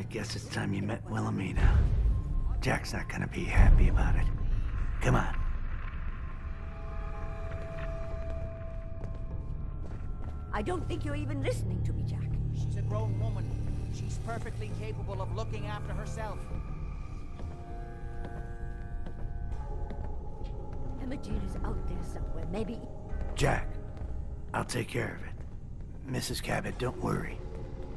guess it's time you met Wilhelmina. Jack's not gonna be happy about it. Come on. I don't think you're even listening to me, Jack. She's a grown woman. She's perfectly capable of looking after herself. Emogene is out there somewhere, maybe... Jack, I'll take care of it. Mrs. Cabot, don't worry.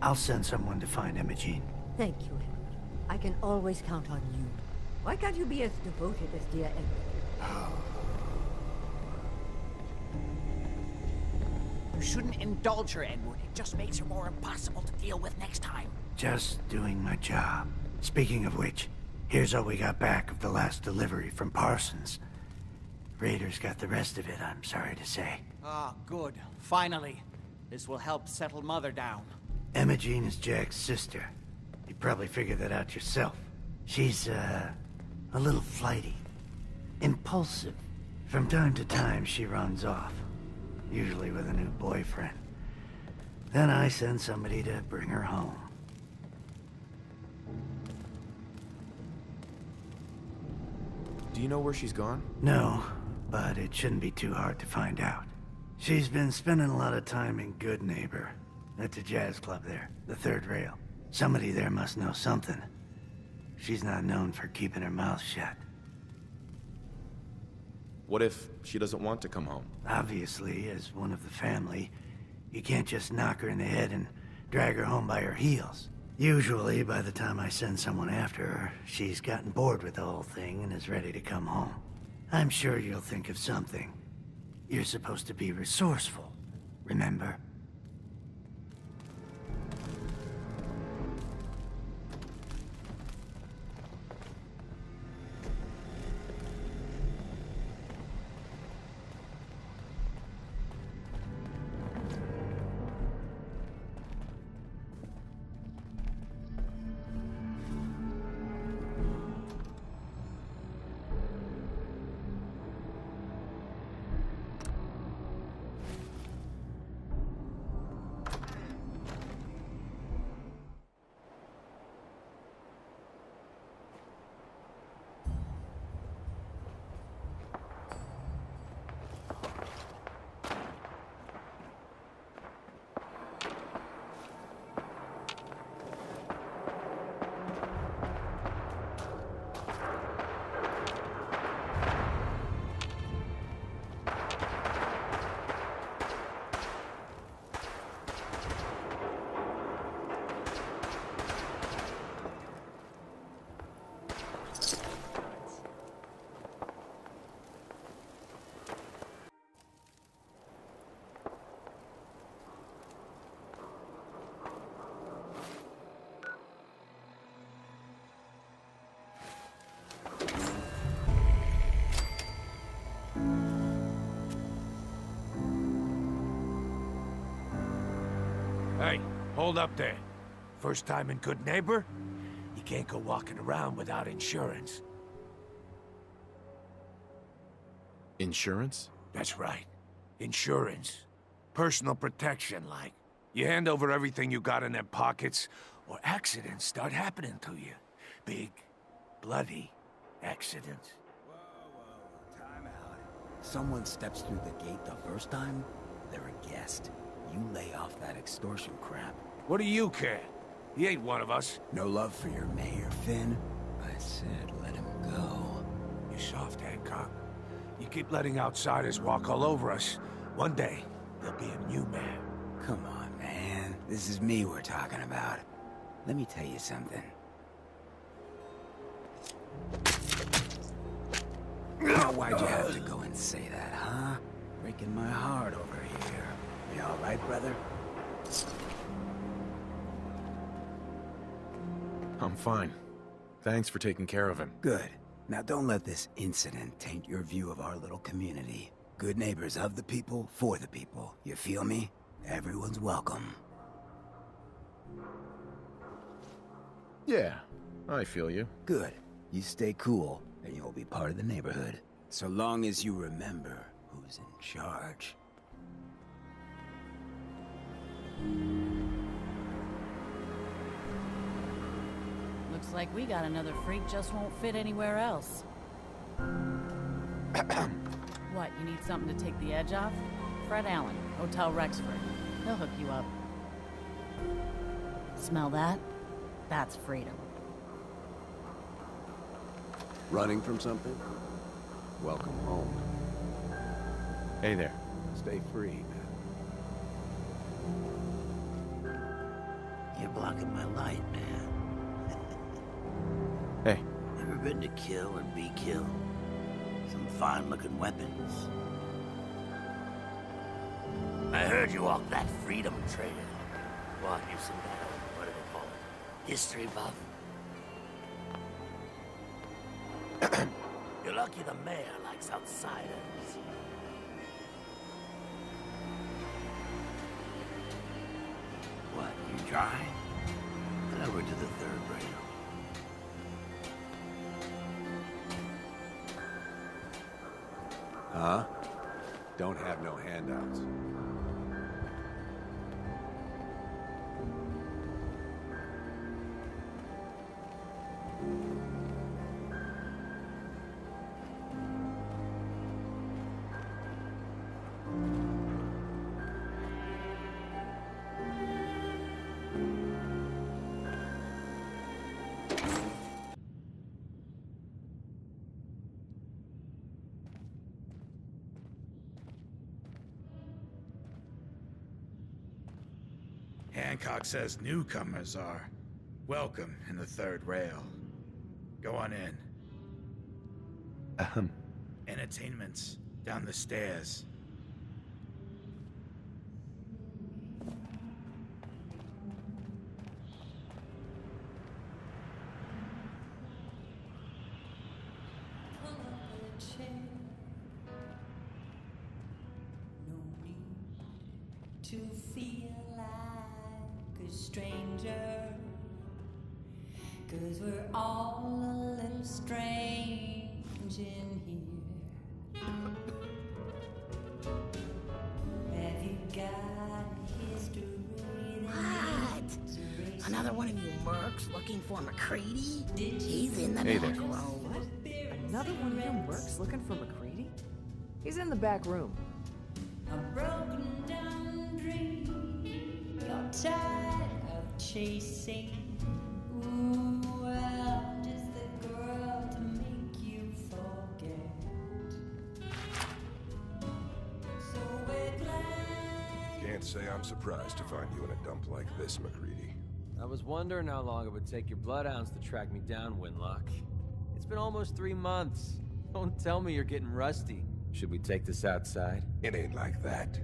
I'll send someone to find Emogene. Thank you, Edward. I can always count on you. Why can't you be as devoted as dear Edward? You shouldn't indulge her, Edward. It just makes her more impossible to deal with next time. Just doing my job. Speaking of which, here's all we got back of the last delivery from Parsons. Raiders got the rest of it, I'm sorry to say. Ah, good. Finally. This will help settle Mother down. Emogene is Jack's sister. You probably figured that out yourself. She's, a little flighty. Impulsive. From time to time, she runs off. Usually with a new boyfriend. Then I send somebody to bring her home. Do you know where she's gone? No, but it shouldn't be too hard to find out. She's been spending a lot of time in Good Neighbor. That's a jazz club there, the third rail. Somebody there must know something. She's not known for keeping her mouth shut. What if she doesn't want to come home? Obviously, as one of the family, you can't just knock her in the head and drag her home by her heels. Usually, by the time I send someone after her, she's gotten bored with the whole thing and is ready to come home. I'm sure you'll think of something. You're supposed to be resourceful, remember? Hey, hold up there. First time in Good Neighbor? You can't go walking around without insurance. Insurance? That's right. Insurance. Personal protection, like. You hand over everything you got in them pockets, or accidents start happening to you. Big, bloody accidents. Whoa, time out. Someone steps through the gate the first time, they're a guest. You lay off that extortion crap. What do you care? He ain't one of us. No love for your mayor, Finn? I said let him go. You soft, Hancock. You keep letting outsiders walk all over us. One day, there'll be a new mayor. Come on, man. This is me we're talking about. Let me tell you something. Now, why'd you have to go and say that, huh? Breaking my heart over here. You all right, brother? I'm fine. Thanks for taking care of him. Good. Now don't let this incident taint your view of our little community. Good neighbors of the people, for the people. You feel me? Everyone's welcome. Yeah, I feel you. Good. You stay cool, and you'll be part of the neighborhood. So long as you remember who's in charge. Looks like we got another freak just won't fit anywhere else. What, you need something to take the edge off? Fred Allen, Hotel Rexford. He'll hook you up. Smell that? That's freedom. Running from something? Welcome home. Hey there. Stay free, man. You're blocking my light, man. Hey. Ever been to kill or be killed? Some fine-looking weapons. I heard you walk that freedom trail. What, you some kind of, what do they call it? History buff? You're lucky the mayor likes outsiders. What, you trying? Head over to the third rail. Huh? Don't have no handouts. Hancock says newcomers are welcome in the third rail. Go on in. Entertainment's down the stairs. To feel like a stranger, 'cause we're all a little strange in here. Have you got history? What? Another one of you mercs looking for McCready? He's in the Hey back there. room. Another one of you mercs looking for McCready? He's in the back room. A broken down dream you're tired of chasing. Ooh, well, I'm just the girl to make you forget. So we're glad. Can't say I'm surprised to find you in a dump like this, McCready. I was wondering how long it would take your bloodhounds to track me down, Winlock. It's been almost 3 months. Don't tell me you're getting rusty. Should we take this outside? It ain't like that.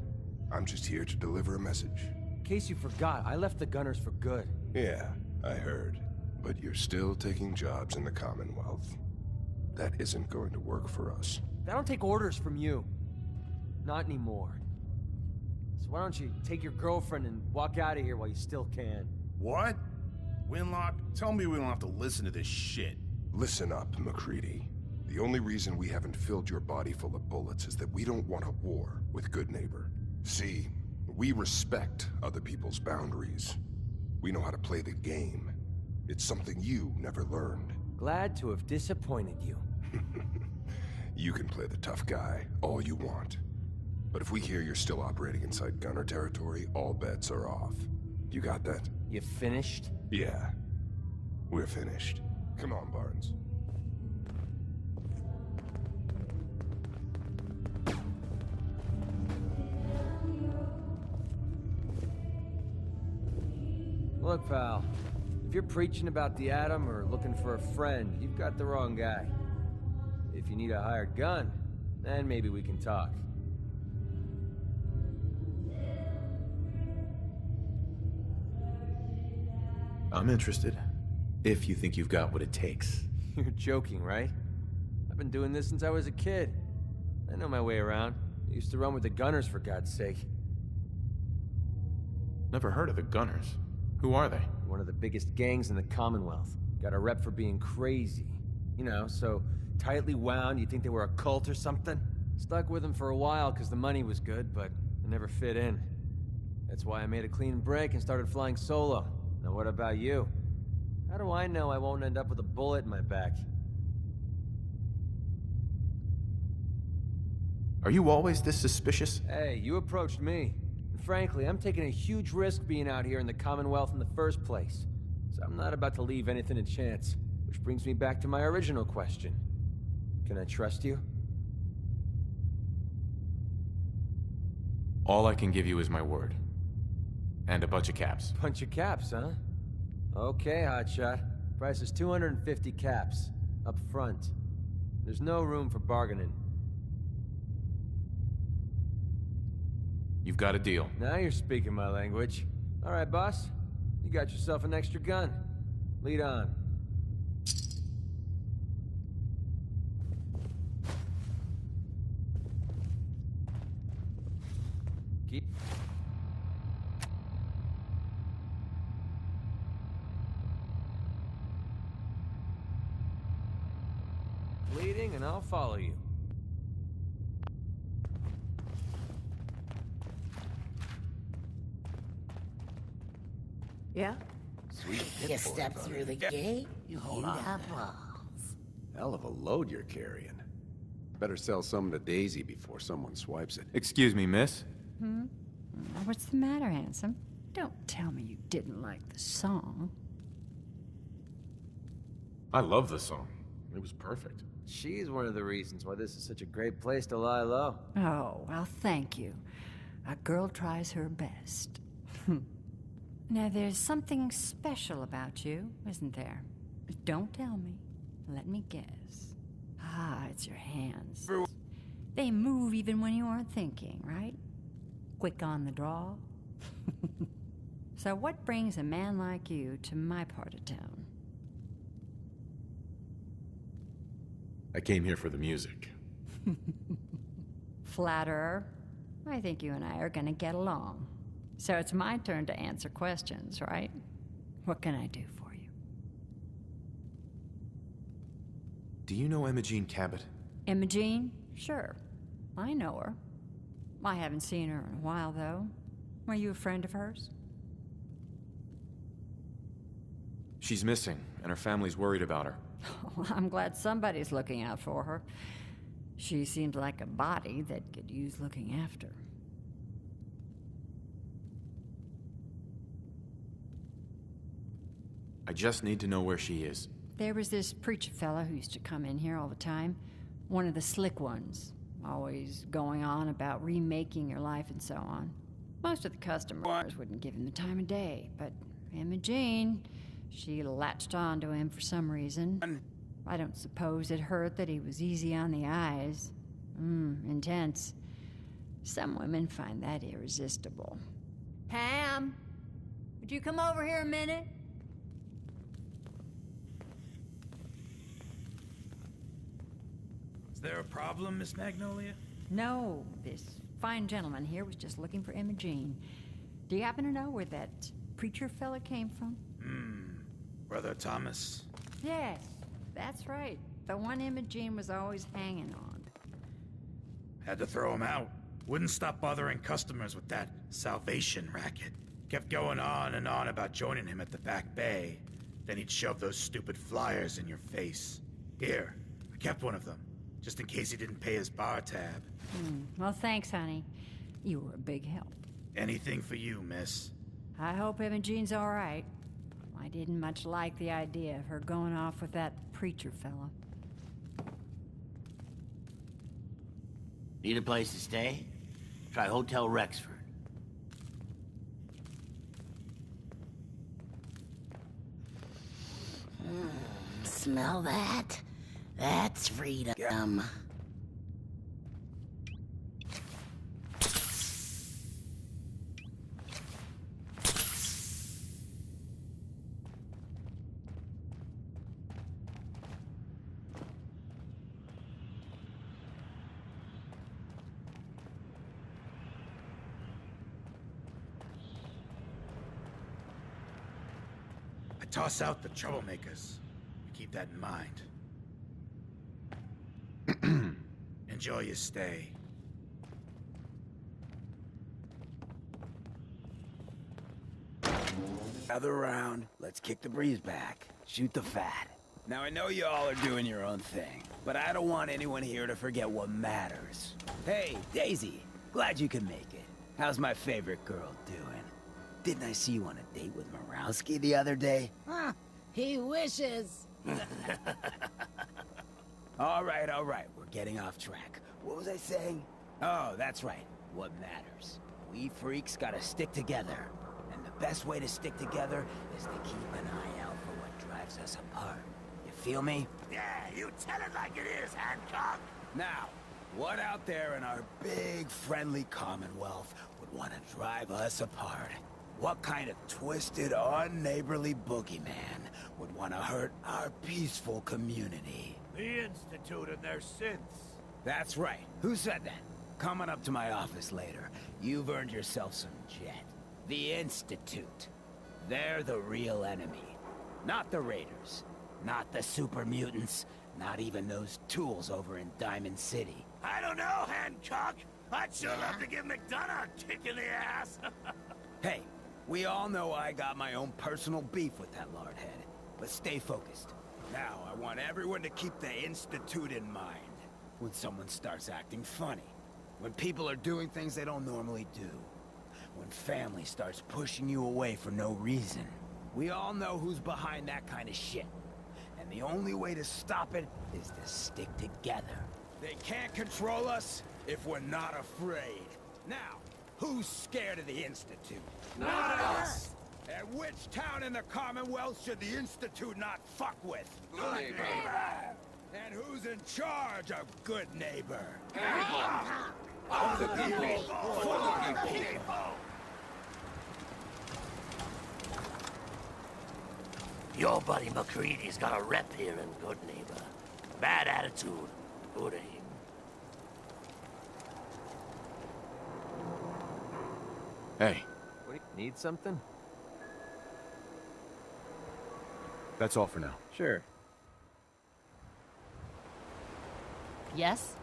I'm just here to deliver a message. In case you forgot, I left the Gunners for good. Yeah, I heard. But you're still taking jobs in the Commonwealth. That isn't going to work for us. I don't take orders from you. Not anymore. So why don't you take your girlfriend and walk out of here while you still can? What? Winlock, tell me we don't have to listen to this shit. Listen up, McCready. The only reason we haven't filled your body full of bullets is that we don't want a war with Good Neighbor. See, we respect other people's boundaries. We know how to play the game. It's something you never learned. Glad to have disappointed you. You can play the tough guy all you want. But if we hear you're still operating inside Gunner territory, all bets are off. You got that? You finished? Yeah. We're finished. Come on, Barnes. Look, pal. If you're preaching about the Atom or looking for a friend, you've got the wrong guy. If you need a hired gun, then maybe we can talk. I'm interested. If you think you've got what it takes. You're joking, right? I've been doing this since I was a kid. I know my way around. I used to run with the Gunners, for God's sake. Never heard of the Gunners. Who are they? One of the biggest gangs in the Commonwealth. Got a rep for being crazy. You know, so tightly wound, you'd think they were a cult or something? Stuck with them for a while because the money was good, but I never fit in. That's why I made a clean break and started flying solo. Now what about you? How do I know I won't end up with a bullet in my back? Are you always this suspicious? Hey, you approached me. And frankly, I'm taking a huge risk being out here in the Commonwealth in the first place. So I'm not about to leave anything to chance. Which brings me back to my original question. Can I trust you? All I can give you is my word. And a bunch of caps. Bunch of caps, huh? Okay, hotshot. Price is 250 caps. Up front. There's no room for bargaining. You've got a deal. Now you're speaking my language. All right, boss. You got yourself an extra gun. Lead on. Keep... leading, and I'll follow you. Yeah? Sweet You step through the gate, you got balls. Hell of a load you're carrying. Better sell some to Daisy before someone swipes it. Excuse me, miss? What's the matter, handsome? Don't tell me you didn't like the song. I love the song. It was perfect. She's one of the reasons why this is such a great place to lie low. Oh, well, thank you. A girl tries her best. Now, there's something special about you, isn't there? Don't tell me. Let me guess. Ah, it's your hands. They move even when you aren't thinking, right? Quick on the draw. So what brings a man like you to my part of town? I came here for the music. Flatterer. I think you and I are gonna get along. So it's my turn to answer questions, right? What can I do for you? Do you know Emogene Cabot? Emogene? Sure. I know her. I haven't seen her in a while, though. Are you a friend of hers? She's missing, and her family's worried about her. Well, I'm glad somebody's looking out for her. She seems like a body that could use looking after. I just need to know where she is. There was this preacher fella who used to come in here all the time. One of the slick ones. Always going on about remaking your life and so on. Most of the customers wouldn't give him the time of day, but Emogene, she latched on to him for some reason. I don't suppose it hurt that he was easy on the eyes. Intense. Some women find that irresistible. Pam, would you come over here a minute? Is there a problem, Miss Magnolia? No, this fine gentleman here was just looking for Emogene. Do you happen to know where that preacher fella came from? Brother Thomas? Yes, that's right. The one Emogene was always hanging on. Had to throw him out. Wouldn't stop bothering customers with that salvation racket. Kept going on and on about joining him at the back bay. Then he'd shove those stupid flyers in your face. Here, I kept one of them, just in case he didn't pay his bar tab. Well, thanks, honey. You were a big help. Anything for you, miss. I hope Emogene's all right. I didn't much like the idea of her going off with that preacher fella. Need a place to stay? Try Hotel Rexford. Smell that? That's freedom. Toss out the troublemakers. Keep that in mind. Enjoy your stay. Gather around, let's kick the breeze back. Shoot the fat. Now I know you all are doing your own thing, but I don't want anyone here to forget what matters. Hey, Daisy, glad you could make it. How's my favorite girl doing? Didn't I see you on a date with Morowski the other day? Huh, he wishes. All right, we're getting off track. What was I saying? Oh, that's right, what matters. We freaks gotta stick together. And the best way to stick together is to keep an eye out for what drives us apart. You feel me? Yeah, you tell it like it is, Hancock. Now, what out there in our big, friendly Commonwealth would want to drive us apart? What kind of twisted, unneighborly boogeyman would want to hurt our peaceful community? The Institute and their synths. That's right. Who said that? Coming up to my office later, you've earned yourself some jet. The Institute. They're the real enemy. Not the Raiders. Not the super mutants. Not even those tools over in Diamond City. I don't know, Hancock. I'd sure love to give McDonough a kick in the ass. Hey, we all know I got my own personal beef with that lardhead. But stay focused. Now, I want everyone to keep the Institute in mind. When someone starts acting funny. When people are doing things they don't normally do. When family starts pushing you away for no reason. We all know who's behind that kind of shit. And the only way to stop it is to stick together. They can't control us if we're not afraid. Now, who's scared of the Institute? Not us! And which town in the Commonwealth should the Institute not fuck with? Good neighbor! And who's in charge of Good Neighbor? Of the people! For the people! Your buddy McCready's got a rep here in Good Neighbor. Bad attitude. Good aim. Hey, What, do you need something? that's all for now. Sure. Yes?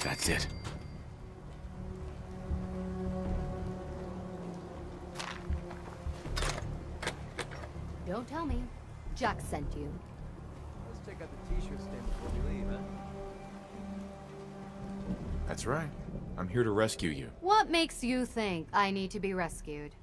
That's it. Don't tell me. Jack sent you. Let's check out the t-shirt stand before we leave, huh? That's right. I'm here to rescue you. What makes you think I need to be rescued?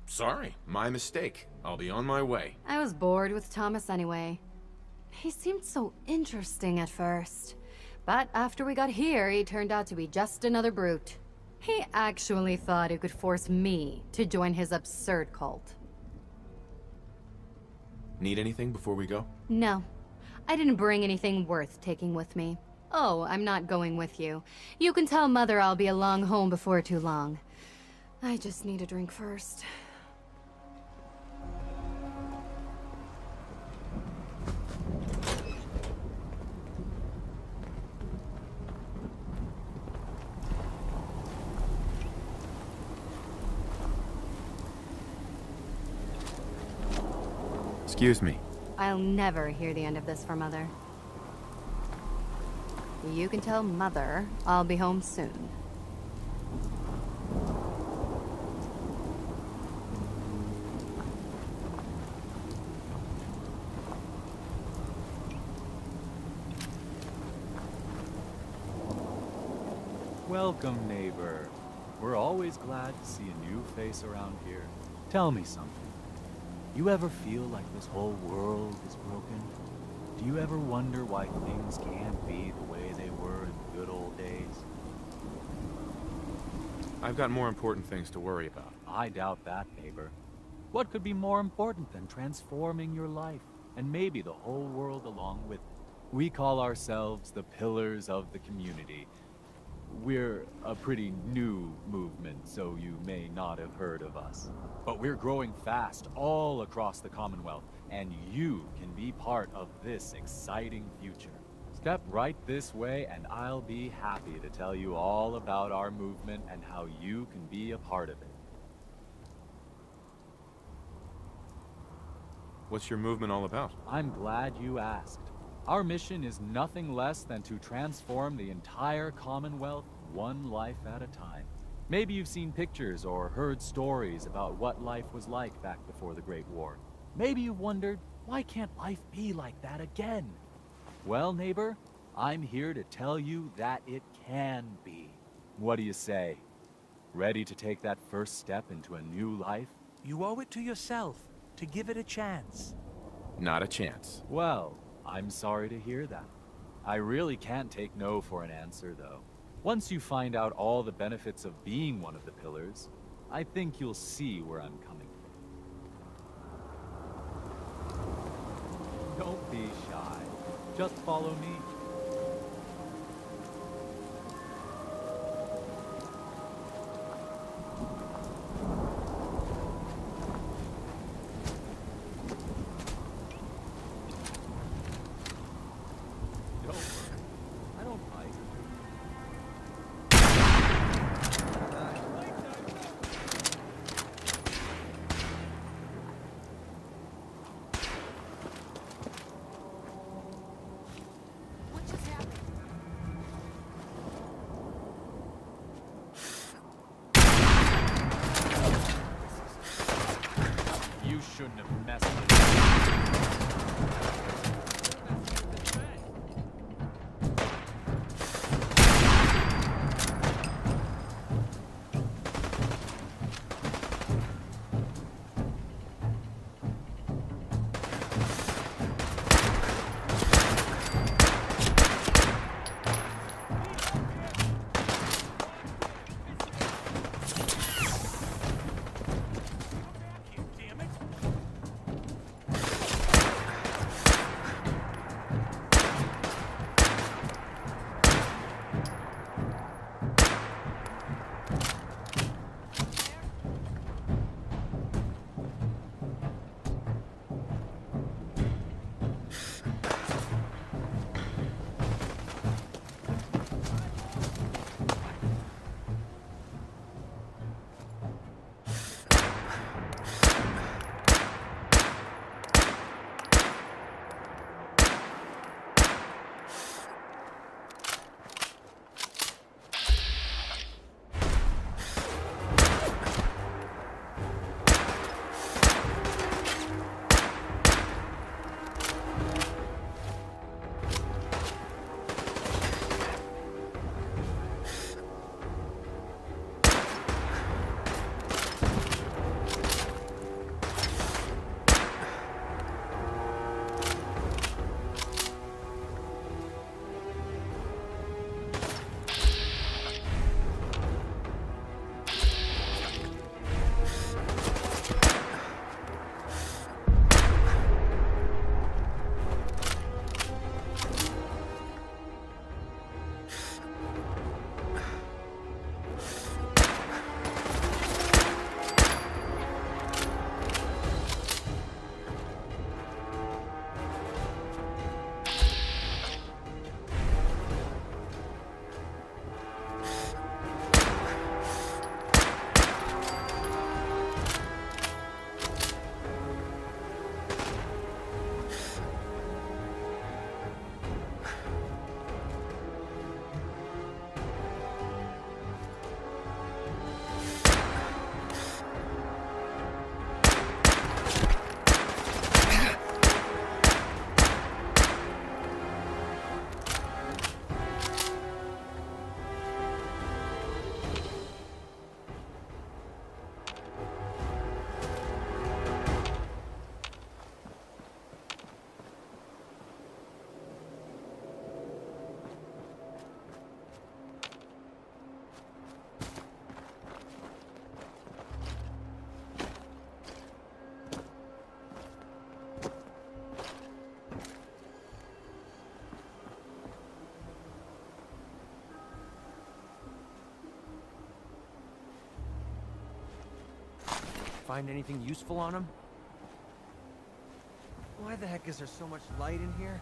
Sorry, my mistake. I'll be on my way. I was bored with Thomas anyway. He seemed so interesting at first. But after we got here, he turned out to be just another brute. He actually thought he could force me to join his absurd cult. Need anything before we go? No. I didn't bring anything worth taking with me. Oh, I'm not going with you. You can tell Mother I'll be along home before too long. I just need a drink first. Excuse me. I'll never hear the end of this from Mother. You can tell Mother I'll be home soon. Welcome, neighbor. We're always glad to see a new face around here. Tell me something. You ever feel like this whole world is broken? Do you ever wonder why things can't be the way they were in the good old days? I've got more important things to worry about. I doubt that, neighbor. What could be more important than transforming your life, and maybe the whole world along with it? We call ourselves the Pillars of the Community. We're a pretty new movement, so you may not have heard of us. But we're growing fast all across the Commonwealth, and you can be part of this exciting future. Step right this way, and I'll be happy to tell you all about our movement and how you can be a part of it. What's your movement all about? I'm glad you asked. Our mission is nothing less than to transform the entire Commonwealth one life at a time. Maybe you've seen pictures or heard stories about what life was like back before the Great War. Maybe you've wondered, why can't life be like that again? Well, neighbor, I'm here to tell you that it can be. What do you say? Ready to take that first step into a new life? You owe it to yourself to give it a chance. Not a chance. Well, I'm sorry to hear that. I really can't take no for an answer, though. Once you find out all the benefits of being one of the pillars, I think you'll see where I'm coming from. Don't be shy. Just follow me. Find anything useful on him? Why the heck is there so much light in here?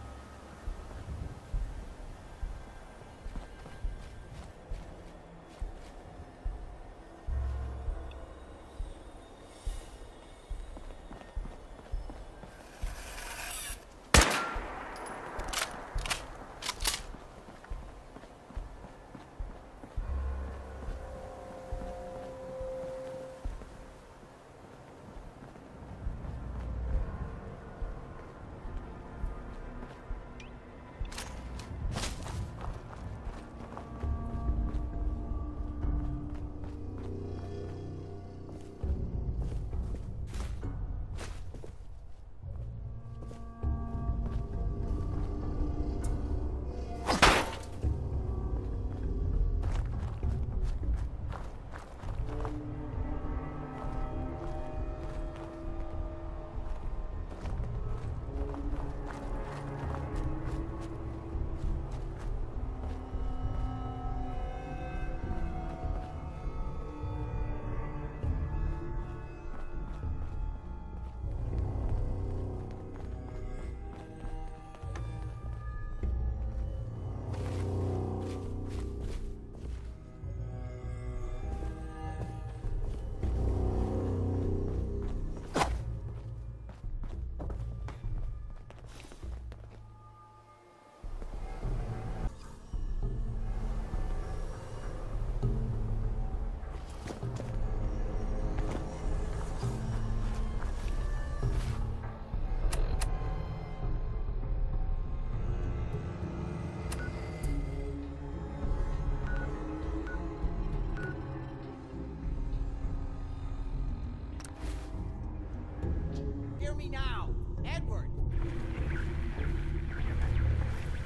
Hear me now, Edward.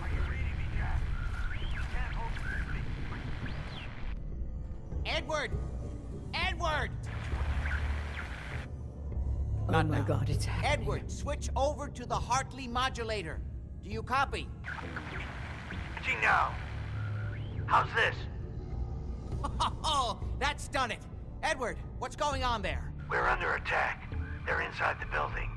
Are you reading me, Jack? You can't open this thing. Edward! Edward! Oh my God, it's happening. Edward, switch over to the Hartley modulator. Do you copy? Switching now. How's this? Oh, that's done it. Edward, what's going on there? We're under attack. They're inside the building.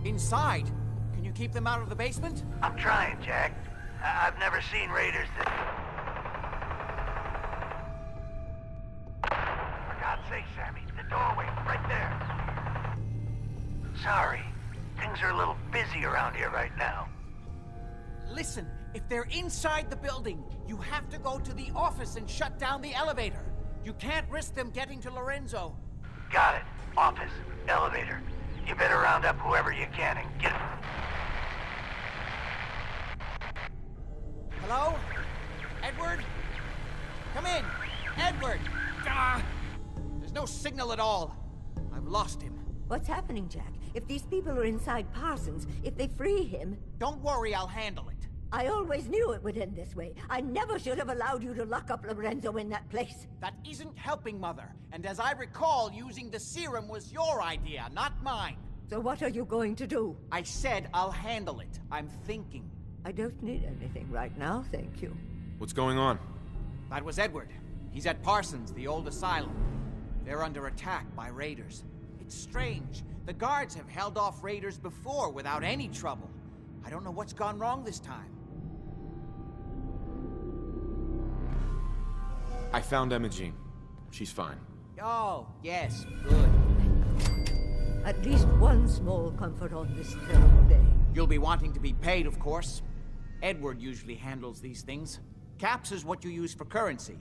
Inside? Can you keep them out of the basement? I'm trying, Jack. I've never seen raiders that... For God's sake, Sammy, the doorway, right there. Sorry. Things are a little busy around here right now. Listen, if they're inside the building, you have to go to the office and shut down the elevator. You can't risk them getting to Lorenzo. Got it. Office. Elevator. You better round up whoever you can and get... Hello? Edward? Come in! Edward! There's no signal at all. I've lost him. What's happening, Jack? If these people are inside Parsons, if they free him... Don't worry, I'll handle it. I always knew it would end this way. I never should have allowed you to lock up Lorenzo in that place. That isn't helping, Mother. And as I recall, using the serum was your idea, not mine. So what are you going to do? I said I'll handle it. I'm thinking. I don't need anything right now, thank you. What's going on? That was Edward. He's at Parsons, the old asylum. They're under attack by raiders. It's strange. The guards have held off raiders before without any trouble. I don't know what's gone wrong this time. I found Emogene. She's fine. Oh, yes, good. At least one small comfort on this terrible day. You'll be wanting to be paid, of course. Edward usually handles these things. Caps is what you use for currency.